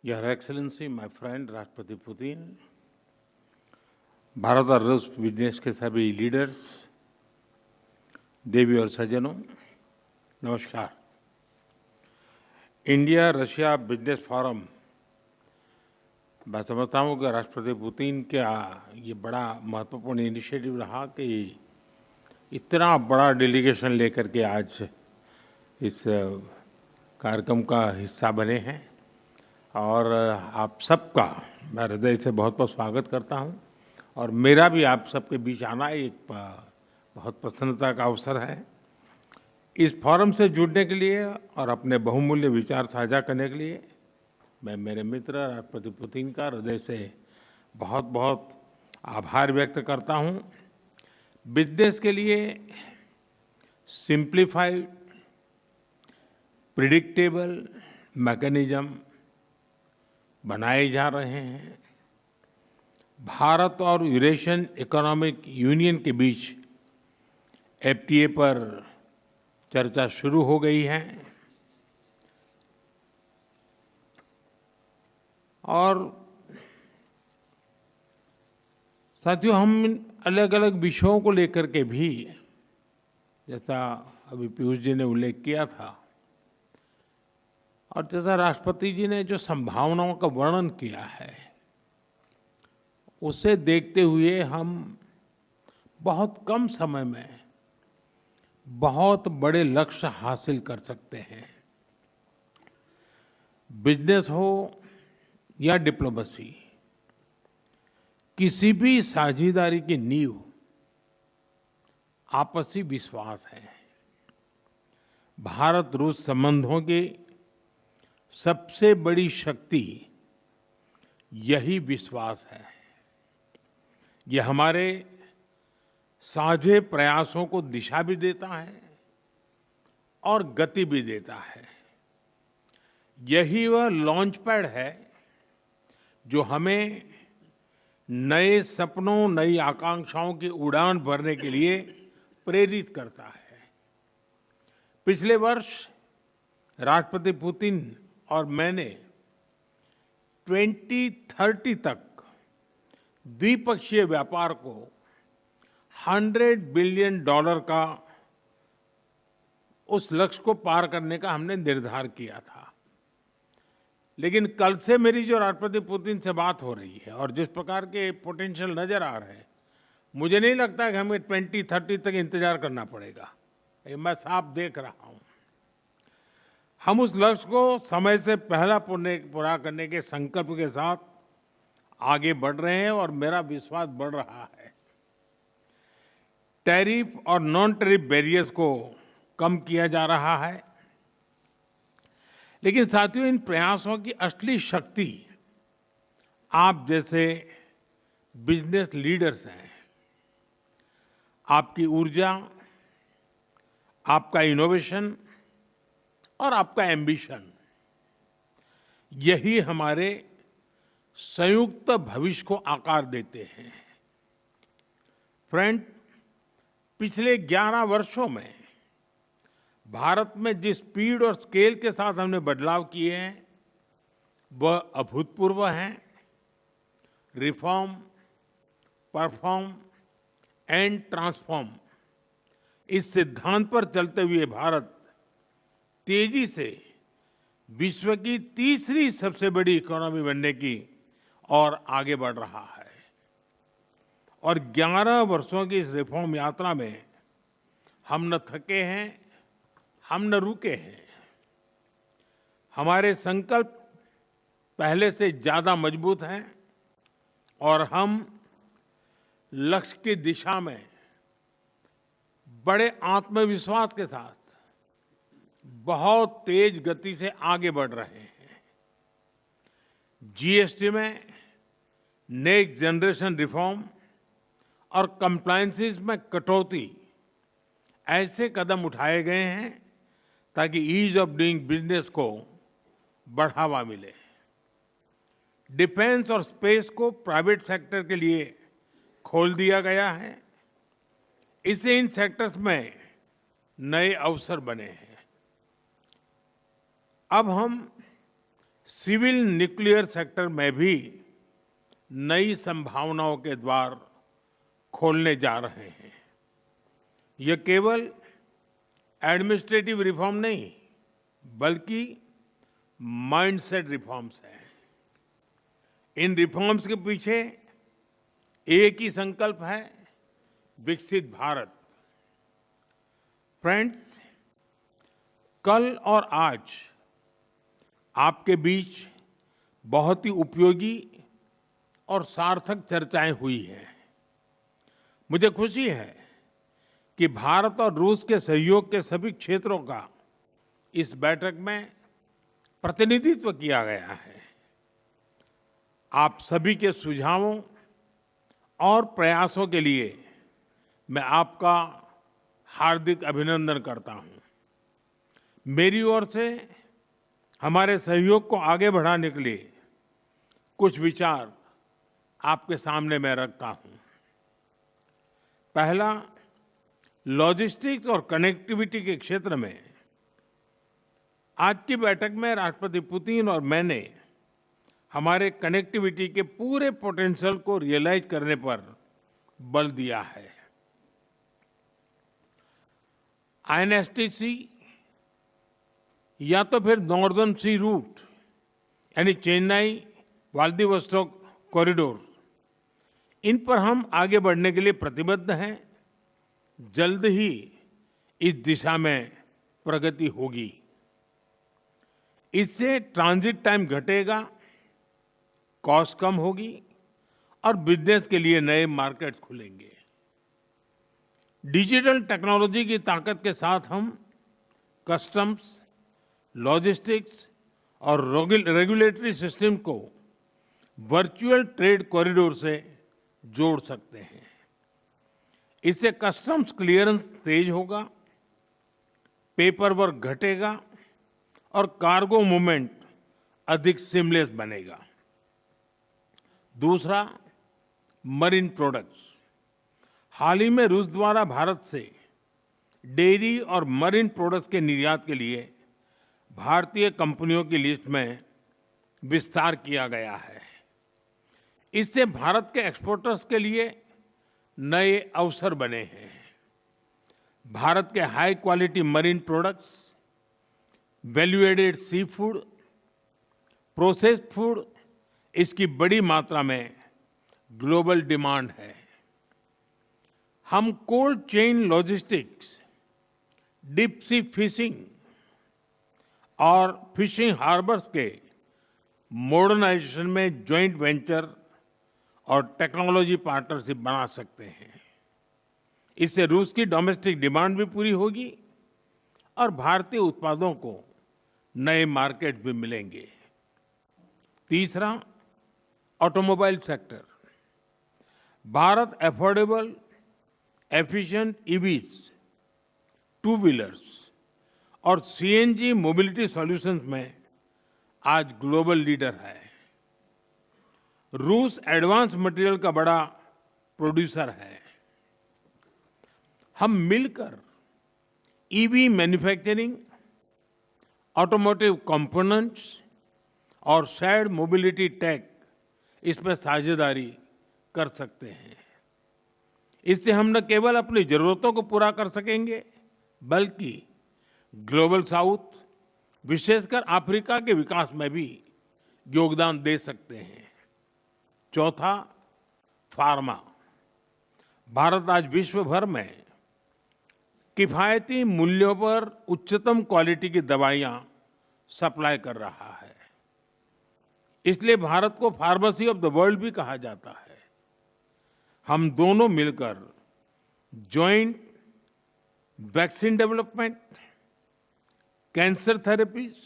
Your Excellency, my friend राष्ट्रपति Putin, Bharat और रूस बिजनेस के सभी लीडर्स, देवी और सज्जनों, नमस्कार। इंडिया रशिया बिजनेस फोरम, मैं समझता हूँ कि राष्ट्रपति पुतिन का ये बड़ा महत्वपूर्ण इनिशिएटिव रहा कि इतना बड़ा डेलीगेशन लेकर के आज इस कार्यक्रम का हिस्सा बने हैं और आप सबका मैं हृदय से बहुत बहुत स्वागत करता हूं और मेरा भी आप सबके बीच आना एक बहुत प्रसन्नता का अवसर है। इस फोरम से जुड़ने के लिए और अपने बहुमूल्य विचार साझा करने के लिए मैं मेरे मित्र राष्ट्रपति पुतिन का हृदय से बहुत बहुत आभार व्यक्त करता हूं। बिजनेस के लिए सिंप्लीफाइड प्रिडिक्टेबल मैकेनिज्म बनाए जा रहे हैं। भारत और यूरेशियन इकोनॉमिक यूनियन के बीच एफटीए पर चर्चा शुरू हो गई है और साथियों, हम अलग अलग विषयों को लेकर के भी, जैसा अभी पीयूष जी ने उल्लेख किया था और जैसा राष्ट्रपति जी ने जो संभावनाओं का वर्णन किया है, उसे देखते हुए हम बहुत कम समय में बहुत बड़े लक्ष्य हासिल कर सकते हैं। बिजनेस हो या डिप्लोमेसी, किसी भी साझेदारी की नींव आपसी विश्वास है। भारत रूस संबंधों की सबसे बड़ी शक्ति यही विश्वास है। यह हमारे साझे प्रयासों को दिशा भी देता है और गति भी देता है। यही वह लॉन्च पैड है जो हमें नए सपनों, नई आकांक्षाओं की उड़ान भरने के लिए प्रेरित करता है। पिछले वर्ष राष्ट्रपति पुतिन और मैंने 2030 तक द्विपक्षीय व्यापार को $100 बिलियन का उस लक्ष्य को पार करने का हमने निर्धार किया था। लेकिन कल से मेरी जो राष्ट्रपति पुतिन से बात हो रही है और जिस प्रकार के पोटेंशियल नजर आ रहे हैं, मुझे नहीं लगता कि हमें 2030 तक इंतजार करना पड़ेगा। ये मैं साफ देख रहा हूं। हम उस लक्ष्य को समय से पहला पूरा करने के संकल्प के साथ आगे बढ़ रहे हैं और मेरा विश्वास बढ़ रहा है। टैरिफ और नॉन टैरिफ बैरियर्स को कम किया जा रहा है, लेकिन साथियों, इन प्रयासों की असली शक्ति आप जैसे बिजनेस लीडर्स हैं। आपकी ऊर्जा, आपका इनोवेशन और आपका एम्बिशन, यही हमारे संयुक्त भविष्य को आकार देते हैं। फ्रेंड, पिछले 11 वर्षों में भारत में जिस स्पीड और स्केल के साथ हमने बदलाव किए हैं, वह अभूतपूर्व हैं। रिफॉर्म, परफॉर्म एंड ट्रांसफॉर्म, इस सिद्धांत पर चलते हुए भारत तेजी से विश्व की तीसरी सबसे बड़ी इकोनॉमी बनने की और आगे बढ़ रहा है। और 11 वर्षों की इस रिफॉर्म यात्रा में हम न थके हैं, हम न रुके हैं। हमारे संकल्प पहले से ज्यादा मजबूत हैं और हम लक्ष्य की दिशा में बड़े आत्मविश्वास के साथ बहुत तेज गति से आगे बढ़ रहे हैं। जीएसटी में नेक्स्ट जनरेशन रिफॉर्म और कंप्लायंसेस में कटौती, ऐसे कदम उठाए गए हैं ताकि ईज ऑफ डूइंग बिजनेस को बढ़ावा मिले। डिफेंस और स्पेस को प्राइवेट सेक्टर के लिए खोल दिया गया है। इससे इन सेक्टर्स में नए अवसर बने हैं। अब हम सिविल न्यूक्लियर सेक्टर में भी नई संभावनाओं के द्वार खोलने जा रहे हैं। यह केवल एडमिनिस्ट्रेटिव रिफॉर्म नहीं, बल्कि माइंडसेट रिफॉर्म्स हैं। इन रिफॉर्म्स के पीछे एक ही संकल्प है, विकसित भारत। फ्रेंड्स, कल और आज आपके बीच बहुत ही उपयोगी और सार्थक चर्चाएं हुई हैं। मुझे खुशी है कि भारत और रूस के सहयोग के सभी क्षेत्रों का इस बैठक में प्रतिनिधित्व किया गया है। आप सभी के सुझावों और प्रयासों के लिए मैं आपका हार्दिक अभिनंदन करता हूं। मेरी ओर से हमारे सहयोग को आगे बढ़ाने के लिए कुछ विचार आपके सामने मैं रखता हूं। पहला, लॉजिस्टिक्स और कनेक्टिविटी के क्षेत्र में आज की बैठक में राष्ट्रपति पुतिन और मैंने हमारे कनेक्टिविटी के पूरे पोटेंशियल को रियलाइज करने पर बल दिया है। आईएनएसटीसी या तो फिर नॉर्दर्न सी रूट यानी चेन्नई व्लादिवोस्टोक कॉरिडोर, इन पर हम आगे बढ़ने के लिए प्रतिबद्ध हैं। जल्द ही इस दिशा में प्रगति होगी। इससे ट्रांजिट टाइम घटेगा, कॉस्ट कम होगी और बिजनेस के लिए नए मार्केट्स खुलेंगे। डिजिटल टेक्नोलॉजी की ताकत के साथ हम कस्टम्स, लॉजिस्टिक्स और रेगुलेटरी सिस्टम को वर्चुअल ट्रेड कॉरिडोर से जोड़ सकते हैं। इससे कस्टम्स क्लियरेंस तेज होगा, पेपर वर्क घटेगा और कार्गो मूवमेंट अधिक सीमलेस बनेगा। दूसरा, मरीन प्रोडक्ट्स। हाल ही में रूस द्वारा भारत से डेयरी और मरीन प्रोडक्ट्स के निर्यात के लिए भारतीय कंपनियों की लिस्ट में विस्तार किया गया है। इससे भारत के एक्सपोर्टर्स के लिए नए अवसर बने हैं। भारत के high quality marine products, value added sea food, processed food, इसकी बड़ी मात्रा में ग्लोबल डिमांड है। हम cold chain logistics, deep sea fishing और फिशिंग हार्बर्स के मॉडर्नाइजेशन में जॉइंट वेंचर और टेक्नोलॉजी पार्टनरशिप बना सकते हैं। इससे रूस की डोमेस्टिक डिमांड भी पूरी होगी और भारतीय उत्पादों को नए मार्केट भी मिलेंगे। तीसरा, automobile sector. Bharat affordable, efficient EVs, two wheelers और सीएनजी मोबिलिटी सॉल्यूशंस में आज ग्लोबल लीडर है। रूस एडवांस मटेरियल का बड़ा प्रोड्यूसर है। हम मिलकर ईवी मैन्युफैक्चरिंग, ऑटोमोटिव कंपोनेंट्स और शेयर्ड मोबिलिटी टेक, इसमें साझेदारी कर सकते हैं। इससे हम न केवल अपनी जरूरतों को पूरा कर सकेंगे, बल्कि ग्लोबल साउथ, विशेषकर अफ्रीका के विकास में भी योगदान दे सकते हैं। चौथा, फार्मा। भारत आज विश्व भर में किफायती मूल्यों पर उच्चतम क्वालिटी की दवाइयां सप्लाई कर रहा है। इसलिए भारत को फार्मेसी ऑफ द वर्ल्ड भी कहा जाता है। हम दोनों मिलकर joint vaccine development, cancer therapies,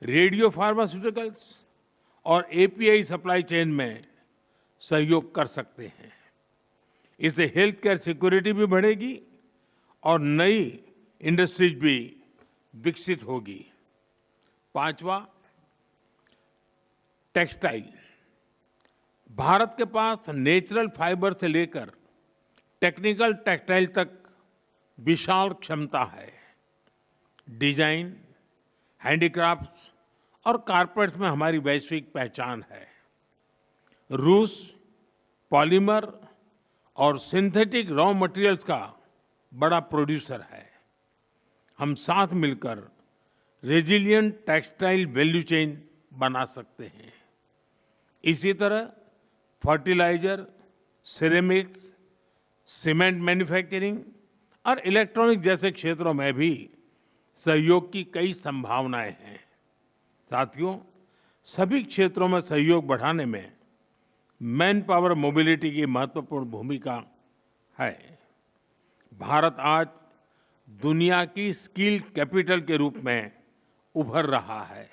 radio pharmaceuticals और एपीआई सप्लाई चेन में सहयोग कर सकते हैं। इससे हेल्थ केयर सिक्योरिटी भी बढ़ेगी और नई इंडस्ट्रीज भी विकसित होगी। पांचवा, टेक्सटाइल। भारत के पास नेचुरल फाइबर से लेकर टेक्निकल टेक्सटाइल तक विशाल क्षमता है। डिजाइन, हैंडीक्राफ्ट्स और कारपेट्स में हमारी वैश्विक पहचान है। रूस पॉलीमर और सिंथेटिक रॉ मटेरियल्स का बड़ा प्रोड्यूसर है। हम साथ मिलकर रेजिलिएंट टेक्सटाइल वैल्यू चेन बना सकते हैं। इसी तरह फर्टिलाइजर, सिरेमिक्स, सीमेंट मैन्युफैक्चरिंग और इलेक्ट्रॉनिक जैसे क्षेत्रों में भी सहयोग की कई संभावनाएं हैं। साथियों, सभी क्षेत्रों में सहयोग बढ़ाने में मैन पावर मोबिलिटी की महत्वपूर्ण भूमिका है। भारत आज दुनिया की स्किल कैपिटल के रूप में उभर रहा है।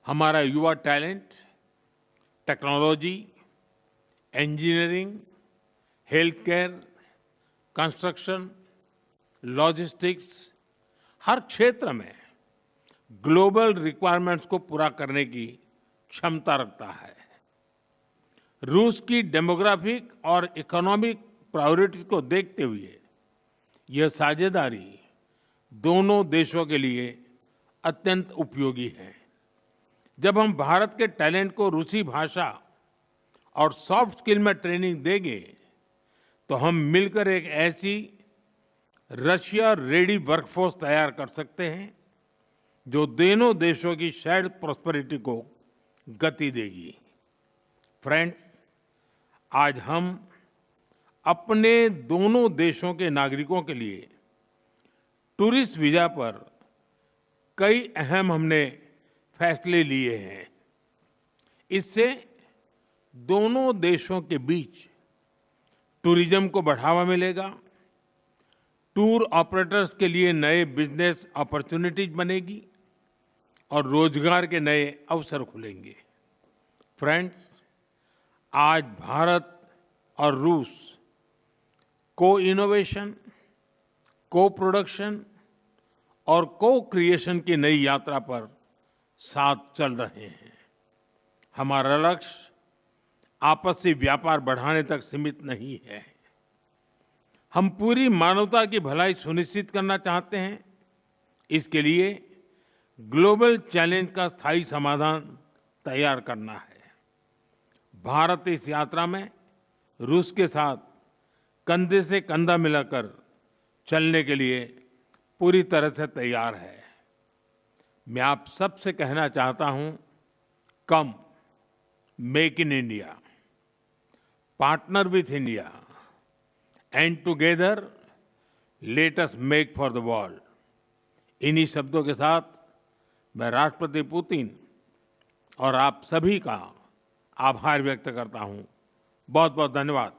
हमारा युवा talent technology, engineering, health care, construction, logistics, हर क्षेत्र में ग्लोबल रिक्वायरमेंट्स को पूरा करने की क्षमता रखता है। रूस की डेमोग्राफिक और इकोनॉमिक प्रायोरिटीज को देखते हुए यह साझेदारी दोनों देशों के लिए अत्यंत उपयोगी है। जब हम भारत के टैलेंट को रूसी भाषा और सॉफ्ट स्किल में ट्रेनिंग देंगे तो हम मिलकर एक ऐसी रशिया रेडी वर्कफोर्स तैयार कर सकते हैं जो दोनों देशों की शेयर्ड प्रॉस्पेरिटी को गति देगी। फ्रेंड्स, आज हम अपने दोनों देशों के नागरिकों के लिए टूरिस्ट वीजा पर कई अहम हमने फैसले लिए हैं। इससे दोनों देशों के बीच टूरिज्म को बढ़ावा मिलेगा, टूर ऑपरेटर्स के लिए नए बिजनेस अपॉर्चुनिटीज बनेगी और रोजगार के नए अवसर खुलेंगे। फ्रेंड्स, आज भारत और रूस को इनोवेशन, को प्रोडक्शन और को क्रिएशन की नई यात्रा पर साथ चल रहे हैं। हमारा लक्ष्य आपसी व्यापार बढ़ाने तक सीमित नहीं है। हम पूरी मानवता की भलाई सुनिश्चित करना चाहते हैं। इसके लिए ग्लोबल चैलेंज का स्थायी समाधान तैयार करना है। भारत इस यात्रा में रूस के साथ कंधे से कंधा मिलाकर चलने के लिए पूरी तरह से तैयार है। मैं आप सबसे कहना चाहता हूं, कम make in India, partner with India and together let us make for the world. इन्हीं शब्दों के साथ मैं राष्ट्रपति पुतिन और आप सभी का आभार व्यक्त करता हूं। बहुत बहुत धन्यवाद।